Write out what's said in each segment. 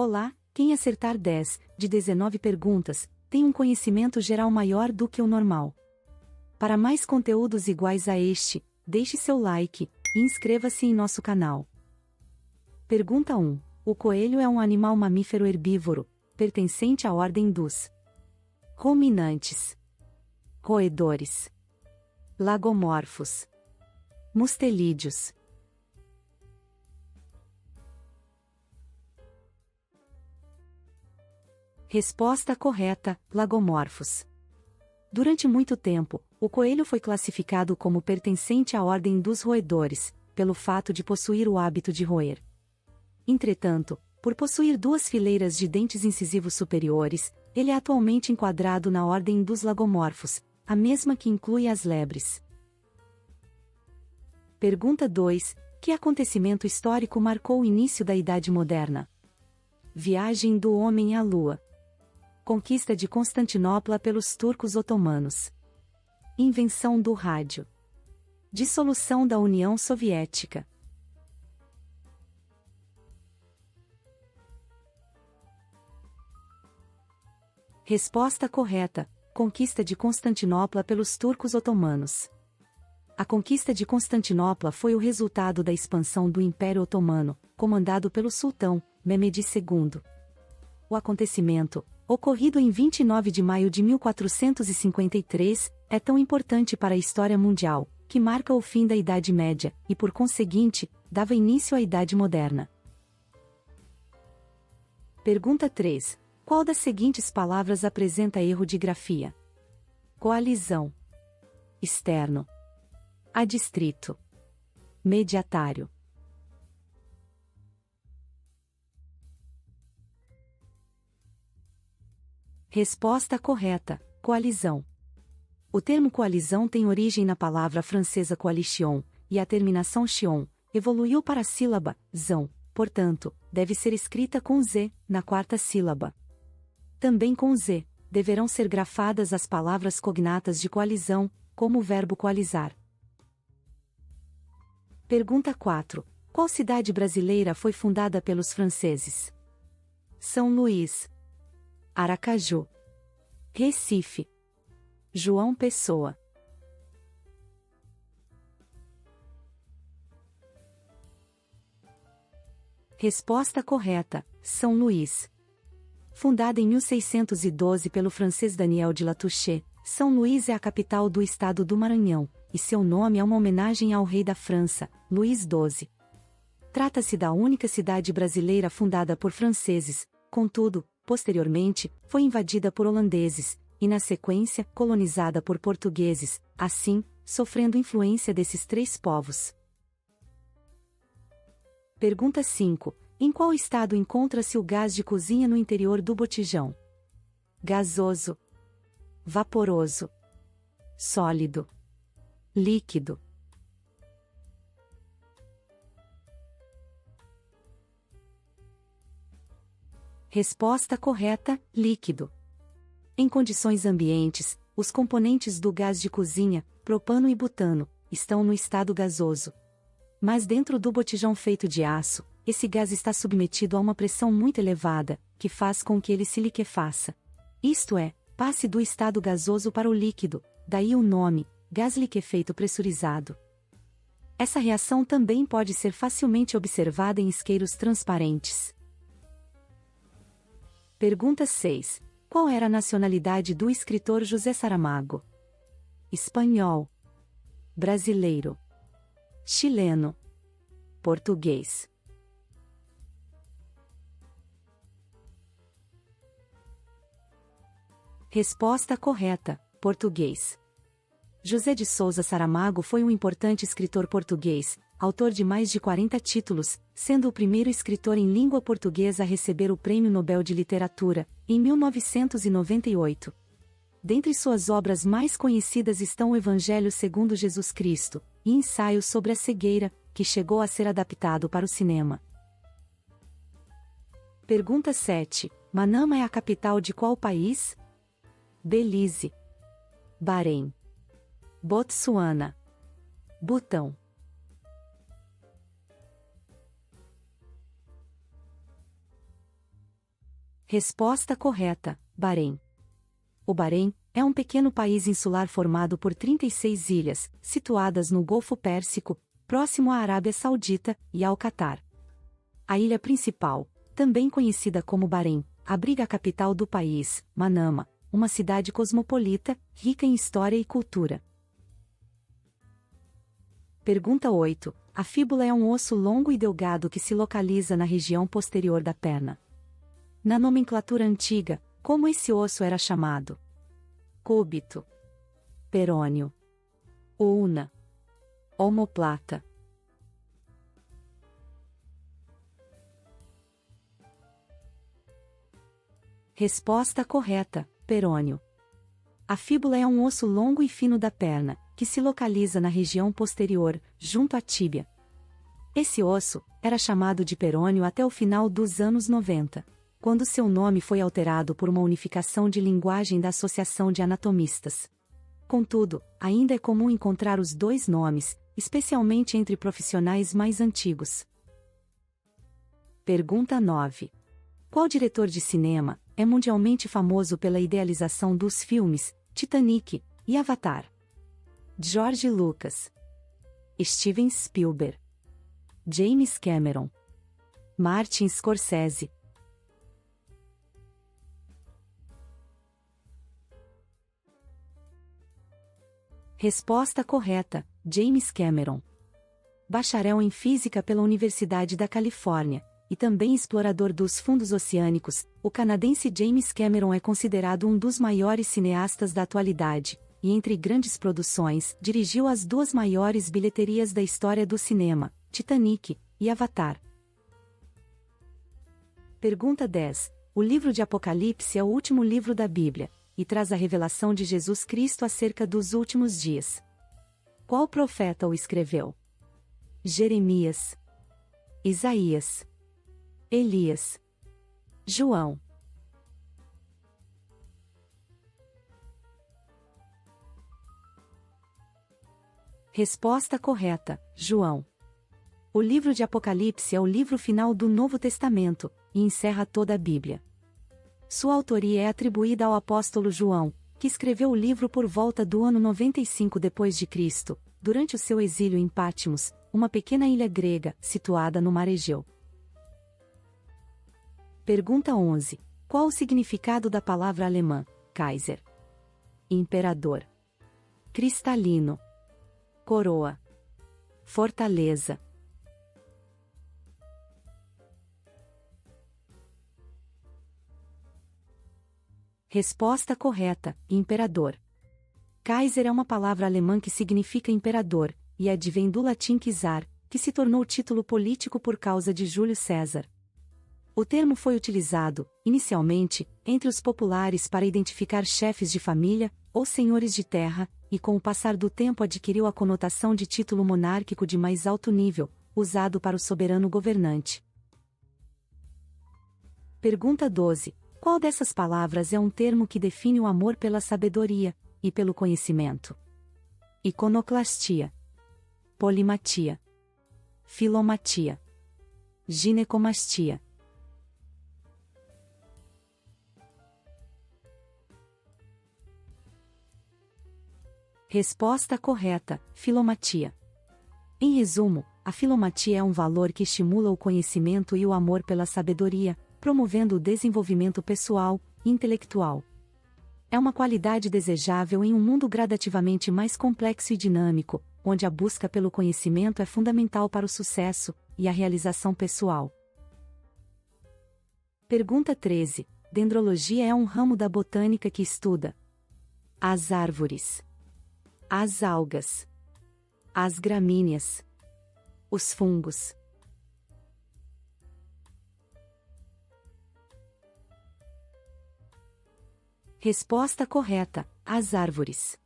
Olá, quem acertar 10 de 19 perguntas, tem um conhecimento geral maior do que o normal. Para mais conteúdos iguais a este, deixe seu like e inscreva-se em nosso canal. Pergunta 1. O coelho é um animal mamífero herbívoro, pertencente à ordem dos ruminantes, roedores, lagomorfos, mustelídeos. Resposta correta: lagomorfos. Durante muito tempo, o coelho foi classificado como pertencente à ordem dos roedores, pelo fato de possuir o hábito de roer. Entretanto, por possuir duas fileiras de dentes incisivos superiores, ele é atualmente enquadrado na ordem dos lagomorfos, a mesma que inclui as lebres. Pergunta 2. Que acontecimento histórico marcou o início da Idade Moderna? Viagem do homem à Lua. Conquista de Constantinopla pelos turcos otomanos. Invenção do rádio. Dissolução da União Soviética. Resposta correta: conquista de Constantinopla pelos turcos otomanos. A conquista de Constantinopla foi o resultado da expansão do Império Otomano, comandado pelo sultão Mehmed II. O acontecimento, ocorrido em 29 de maio de 1453, é tão importante para a história mundial, que marca o fim da Idade Média, e por conseguinte, dava início à Idade Moderna. Pergunta 3. Qual das seguintes palavras apresenta erro de grafia? Coalizão. Externo. Adstrito. Mediatário. Resposta correta: coalizão. O termo coalizão tem origem na palavra francesa coalition, e a terminação -ion evoluiu para a sílaba zão, portanto, deve ser escrita com Z, na quarta sílaba. Também com Z, deverão ser grafadas as palavras cognatas de coalizão, como o verbo coalizar. Pergunta 4. Qual cidade brasileira foi fundada pelos franceses? São Luís, Aracaju, Recife, João Pessoa. Resposta correta: São Luís. Fundada em 1612 pelo francês Daniel de Latouche, São Luís é a capital do estado do Maranhão, e seu nome é uma homenagem ao rei da França, Luís XII. Trata-se da única cidade brasileira fundada por franceses, contudo, posteriormente, foi invadida por holandeses, e na sequência, colonizada por portugueses, assim, sofrendo influência desses três povos. Pergunta 5. Em qual estado encontra-se o gás de cozinha no interior do botijão? Gasoso, vaporoso, sólido, líquido. Resposta correta: líquido. Em condições ambientes, os componentes do gás de cozinha, propano e butano, estão no estado gasoso. Mas dentro do botijão feito de aço, esse gás está submetido a uma pressão muito elevada, que faz com que ele se liquefaça. Isto é, passe do estado gasoso para o líquido, daí o nome, gás liquefeito pressurizado. Essa reação também pode ser facilmente observada em isqueiros transparentes. Pergunta 6. Qual era a nacionalidade do escritor José Saramago? Espanhol, brasileiro, chileno, português. Resposta correta: português. José de Souza Saramago foi um importante escritor português, autor de mais de 40 títulos, sendo o primeiro escritor em língua portuguesa a receber o Prêmio Nobel de Literatura, em 1998. Dentre suas obras mais conhecidas estão o Evangelho segundo Jesus Cristo, e Ensaio sobre a Cegueira, que chegou a ser adaptado para o cinema. Pergunta 7. Manama é a capital de qual país? Belize, Bahrein, Botsuana, Butão. Resposta correta: Bahrein. O Bahrein é um pequeno país insular formado por 36 ilhas, situadas no Golfo Pérsico, próximo à Arábia Saudita e ao Catar. A ilha principal, também conhecida como Bahrein, abriga a capital do país, Manama, uma cidade cosmopolita, rica em história e cultura. Pergunta 8. A fíbula é um osso longo e delgado que se localiza na região posterior da perna. Na nomenclatura antiga, como esse osso era chamado? Cúbito, perônio, ulna, omoplata. Resposta correta: perônio. A fíbula é um osso longo e fino da perna, que se localiza na região posterior, junto à tíbia. Esse osso era chamado de perônio até o final dos anos 90, quando seu nome foi alterado por uma unificação de linguagem da Associação de Anatomistas. Contudo, ainda é comum encontrar os dois nomes, especialmente entre profissionais mais antigos. Pergunta 9. Qual diretor de cinema é mundialmente famoso pela idealização dos filmes Titanic e Avatar? George Lucas, Steven Spielberg, James Cameron, Martin Scorsese. Resposta correta: James Cameron. Bacharel em Física pela Universidade da Califórnia, e também explorador dos fundos oceânicos, o canadense James Cameron é considerado um dos maiores cineastas da atualidade, e entre grandes produções, dirigiu as duas maiores bilheterias da história do cinema, Titanic e Avatar. Pergunta 10. O livro de Apocalipse é o último livro da Bíblia, e traz a revelação de Jesus Cristo acerca dos últimos dias. Qual profeta o escreveu? Jeremias, Isaías, Elias, João. Resposta correta: João. O livro de Apocalipse é o livro final do Novo Testamento, e encerra toda a Bíblia. Sua autoria é atribuída ao apóstolo João, que escreveu o livro por volta do ano 95 d.C., durante o seu exílio em Patmos, uma pequena ilha grega, situada no Mar Egeu. Pergunta 11. Qual o significado da palavra alemã, Kaiser? Imperador, cristalino, coroa, fortaleza. Resposta correta: imperador. Kaiser é uma palavra alemã que significa imperador, e advém do latim czar, que se tornou título político por causa de Júlio César. O termo foi utilizado, inicialmente, entre os populares para identificar chefes de família, ou senhores de terra, e com o passar do tempo adquiriu a conotação de título monárquico de mais alto nível, usado para o soberano governante. Pergunta 12. Qual dessas palavras é um termo que define o amor pela sabedoria e pelo conhecimento? Iconoclastia, polimatia, filomatia, ginecomastia. Resposta correta: filomatia. Em resumo, a filomatia é um valor que estimula o conhecimento e o amor pela sabedoria, promovendo o desenvolvimento pessoal e intelectual. É uma qualidade desejável em um mundo gradativamente mais complexo e dinâmico, onde a busca pelo conhecimento é fundamental para o sucesso e a realização pessoal. Pergunta 13. Dendrologia é um ramo da botânica que estuda as árvores, as algas, as gramíneas, os fungos. Resposta correta: as árvores.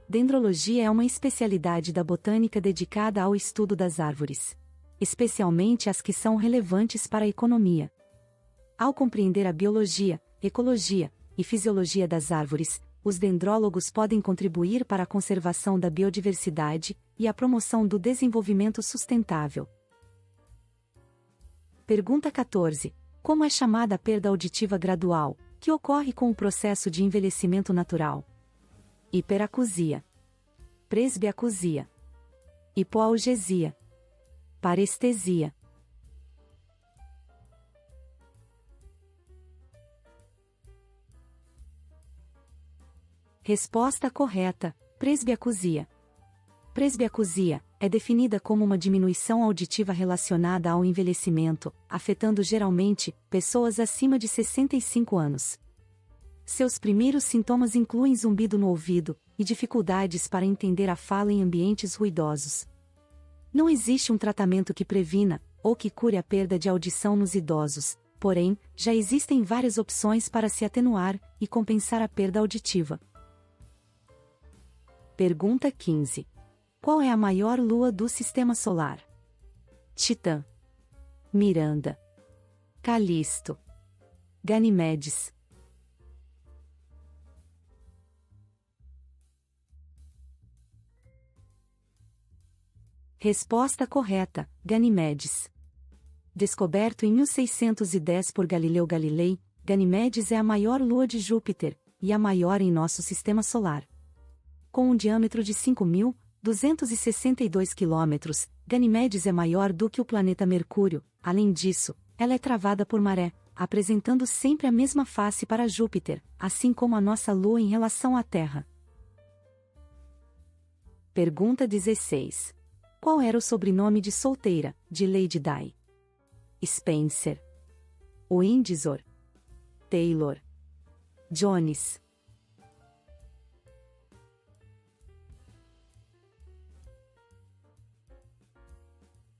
Dendrologia é uma especialidade da botânica dedicada ao estudo das árvores, especialmente as que são relevantes para a economia. Ao compreender a biologia, ecologia e fisiologia das árvores, os dendrólogos podem contribuir para a conservação da biodiversidade e a promoção do desenvolvimento sustentável. Pergunta 14. Como é chamada a perda auditiva gradual, que ocorre com o processo de envelhecimento natural? Hiperacusia, presbiacusia, hipoalgesia, parestesia. Resposta correta: presbiacusia. Presbiacusia é definida como uma diminuição auditiva relacionada ao envelhecimento, afetando geralmente pessoas acima de 65 anos. Seus primeiros sintomas incluem zumbido no ouvido e dificuldades para entender a fala em ambientes ruidosos. Não existe um tratamento que previna ou que cure a perda de audição nos idosos, porém, já existem várias opções para se atenuar e compensar a perda auditiva. Pergunta 15. Qual é a maior lua do Sistema Solar? Titã, Miranda, Calisto, Ganimedes. Resposta correta: Ganimedes. Descoberto em 1610 por Galileu Galilei, Ganimedes é a maior lua de Júpiter, e a maior em nosso Sistema Solar. Com um diâmetro de 5.262 km, Ganimedes é maior do que o planeta Mercúrio. Além disso, ela é travada por maré, apresentando sempre a mesma face para Júpiter, assim como a nossa Lua em relação à Terra. Pergunta 16. Qual era o sobrenome de solteira de Lady Di? Spencer, Windsor, Taylor, Jones.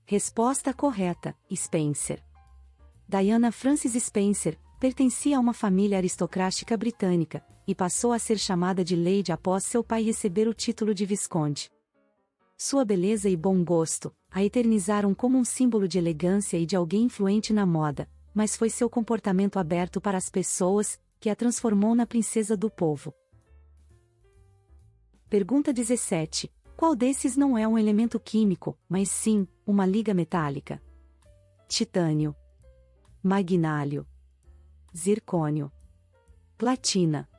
Resposta correta: Spencer. Diana Frances Spencer pertencia a uma família aristocrática britânica, e passou a ser chamada de Lady após seu pai receber o título de Visconde. Sua beleza e bom gosto a eternizaram como um símbolo de elegância e de alguém influente na moda, mas foi seu comportamento aberto para as pessoas que a transformou na princesa do povo. Pergunta 17. Qual desses não é um elemento químico, mas sim uma liga metálica? Titânio, magnálio, zircônio, platina.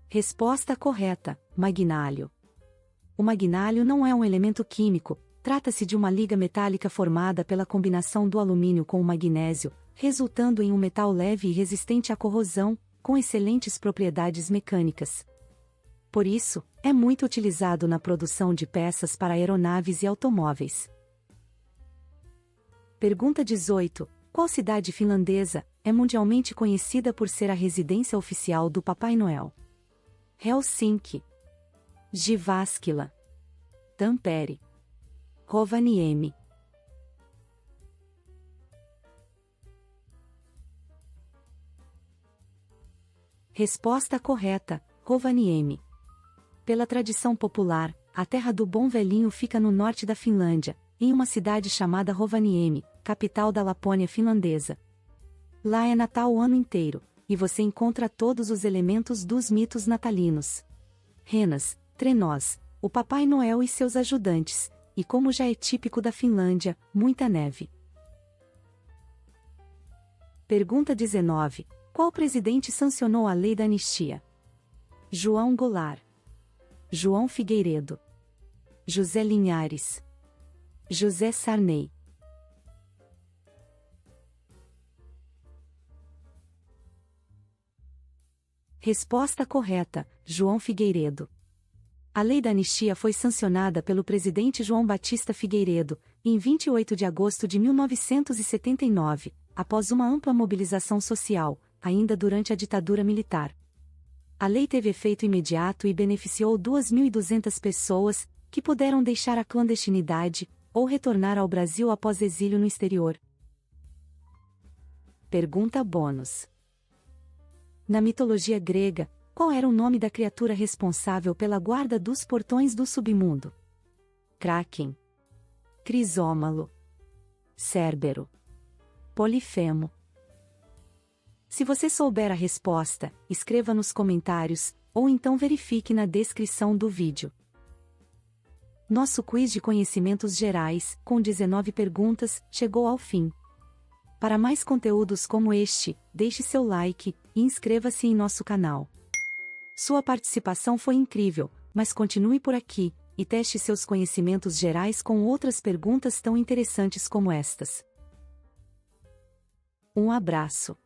Resposta correta: magnálio. O magnálio não é um elemento químico, trata-se de uma liga metálica formada pela combinação do alumínio com o magnésio, resultando em um metal leve e resistente à corrosão, com excelentes propriedades mecânicas. Por isso, é muito utilizado na produção de peças para aeronaves e automóveis. Pergunta 18. Qual cidade finlandesa é mundialmente conhecida por ser a residência oficial do Papai Noel? Helsinki, Jyväskylä, Tampere, Rovaniemi. Resposta correta: Rovaniemi. Pela tradição popular, a terra do Bom Velhinho fica no norte da Finlândia, em uma cidade chamada Rovaniemi, capital da Lapônia finlandesa. Lá é Natal o ano inteiro, e você encontra todos os elementos dos mitos natalinos. Renas, trenós, o Papai Noel e seus ajudantes, e como já é típico da Finlândia, muita neve. Pergunta 19. Qual presidente sancionou a Lei da Anistia? João Goulart, João Figueiredo, José Linhares, José Sarney. Resposta correta: João Figueiredo. A Lei da Anistia foi sancionada pelo presidente João Batista Figueiredo, em 28 de agosto de 1979, após uma ampla mobilização social, ainda durante a ditadura militar. A lei teve efeito imediato e beneficiou 2.200 pessoas, que puderam deixar a clandestinidade, ou retornar ao Brasil após exílio no exterior. Pergunta bônus. Na mitologia grega, qual era o nome da criatura responsável pela guarda dos portões do submundo? Kraken, Crisómalo, Cérbero, Polifemo. Se você souber a resposta, escreva nos comentários, ou então verifique na descrição do vídeo. Nosso quiz de conhecimentos gerais, com 19 perguntas, chegou ao fim. Para mais conteúdos como este, deixe seu like e inscreva-se em nosso canal. Sua participação foi incrível, mas continue por aqui e teste seus conhecimentos gerais com outras perguntas tão interessantes como estas. Um abraço.